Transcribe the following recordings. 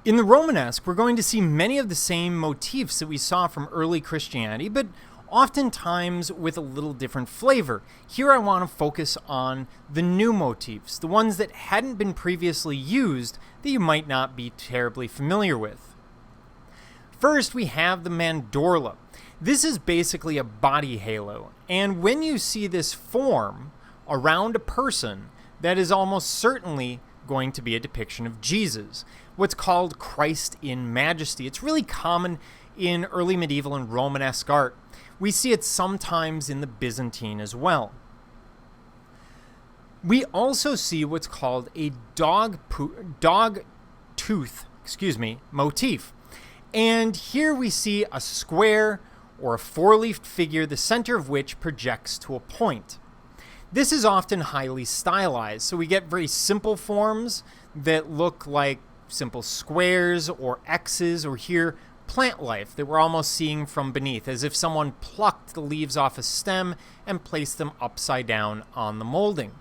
In the Romanesque, we're going to see many of the same motifs that we saw from early Christianity, but oftentimes with a little different flavor. Here I want to focus on the new motifs, the ones that hadn't been previously used that you might not be terribly familiar with. First, we have the Mandorla. This is basically a body halo, and when you see this form around a person, that is almost certainly going to be a depiction of Jesus, what's called Christ in Majesty. It's really common in early medieval and Romanesque art. We see it sometimes in the Byzantine as well. We also see what's called a Dogtooth motif. And here we see a square or a four-leafed figure, the center of which projects to a point. This is often highly stylized, so we get very simple forms that look like simple squares or X's, or here plant life that we're almost seeing from beneath, as if someone plucked the leaves off a stem and placed them upside down on the molding.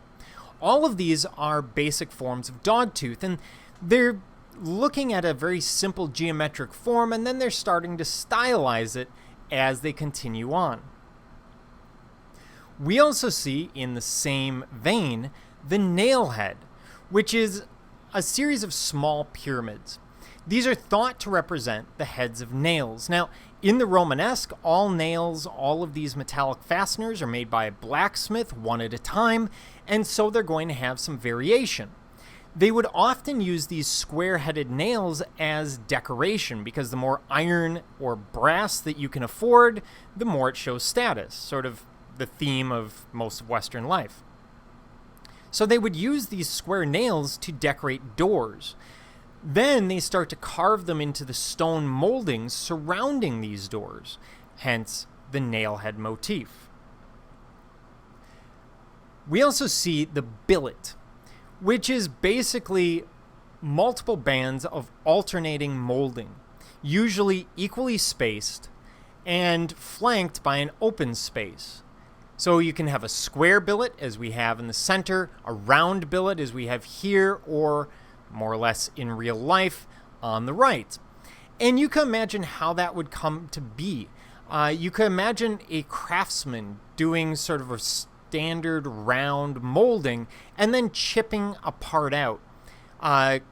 All of these are basic forms of Dogtooth, and they're looking at a very simple geometric form, and then they're starting to stylize it as they continue on. We also see, in the same vein, the nail head, which is a series of small pyramids. These are thought to represent the heads of nails. Now, in the Romanesque, all nails, all of these metallic fasteners are made by a blacksmith one at a time, and so they're going to have some variation. They would often use these square-headed nails as decoration because the more iron or brass that you can afford, the more it shows status, sort of the theme of most of Western life. So they would use these square nails to decorate doors. Then they start to carve them into the stone moldings surrounding these doors, hence the nailhead motif. We also see the billet, which is basically multiple bands of alternating molding, usually equally spaced and flanked by an open space. So you can have a square billet, as we have in the center, a round billet, as we have here, or more or less in real life on the right. And you can imagine how that would come to be. You can imagine a craftsman doing sort of a standard round molding and then chipping a part out,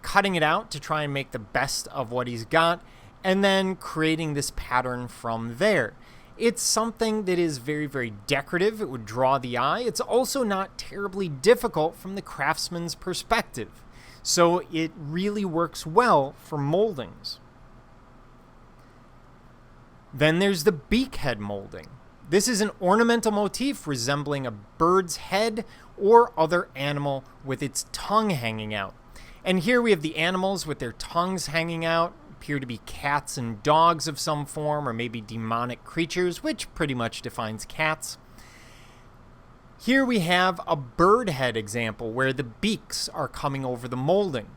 cutting it out to try and make the best of what he's got, and then creating this pattern from there. It's something that is very, very decorative. It would draw the eye. It's also not terribly difficult from the craftsman's perspective. So it really works well for moldings. Then there's the beakhead molding. This is an ornamental motif resembling a bird's head or other animal with its tongue hanging out. And here we have the animals with their tongues hanging out, appear to be cats and dogs of some form, or maybe demonic creatures, which pretty much defines cats. Here we have a bird head example where the beaks are coming over the molding.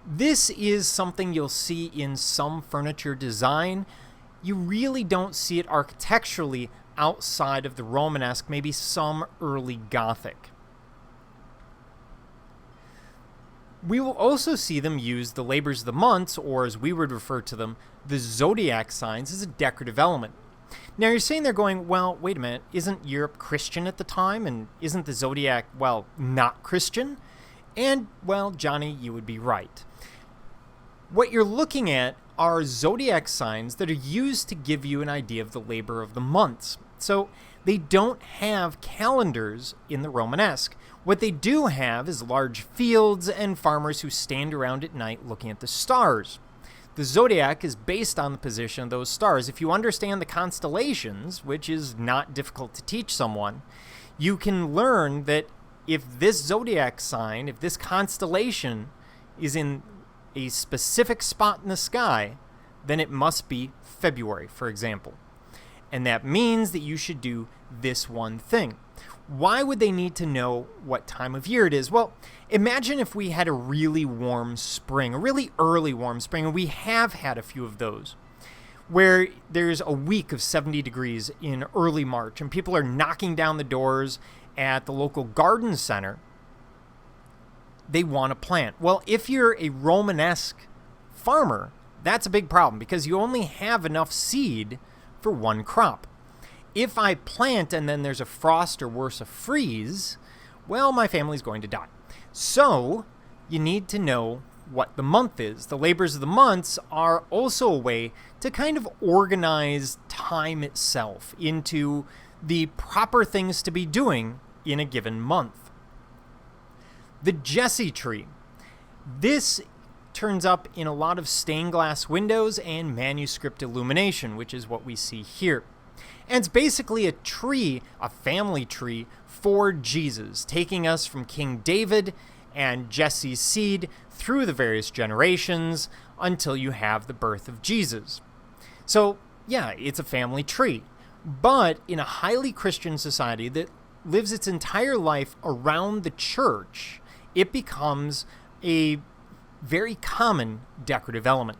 This is something you'll see in some furniture design. You really don't see it architecturally outside of the Romanesque, maybe some early Gothic. We will also see them use the labors of the months, or as we would refer to them, the Zodiac Signs, as a decorative element. Now you're saying they're going, well, wait a minute, isn't Europe Christian at the time, and isn't the Zodiac, well, not Christian? And, well, Johnny, you would be right. What you're looking at are zodiac signs that are used to give you an idea of the labor of the months. So they don't have calendars in the Romanesque. What they do have is large fields and farmers who stand around at night looking at the stars. The zodiac is based on the position of those stars. If you understand the constellations, which is not difficult to teach someone, you can learn that if this zodiac sign, if this constellation is in a specific spot in the sky, then it must be February, for example. And that means that you should do this one thing. Why would they need to know what time of year it is? Well, imagine if we had a really warm spring, a really early warm spring, and we have had a few of those, where there's a week of 70 degrees in early March, and people are knocking down the doors at the local garden center. They want to plant. Well, if you're a Romanesque farmer, that's a big problem because you only have enough seed for one crop. If I plant and then there's a frost or worse, a freeze, well, my family's going to die. So you need to know what the month is. The labors of the months are also a way to kind of organize time itself into the proper things to be doing in a given month. The Jesse tree. This turns up in a lot of stained glass windows and manuscript illumination, which is what we see here. And it's basically a tree, a family tree for Jesus, taking us from King David and Jesse's seed through the various generations until you have the birth of Jesus. So, yeah, it's a family tree. But in a highly Christian society that lives its entire life around the church, it becomes a very common decorative element.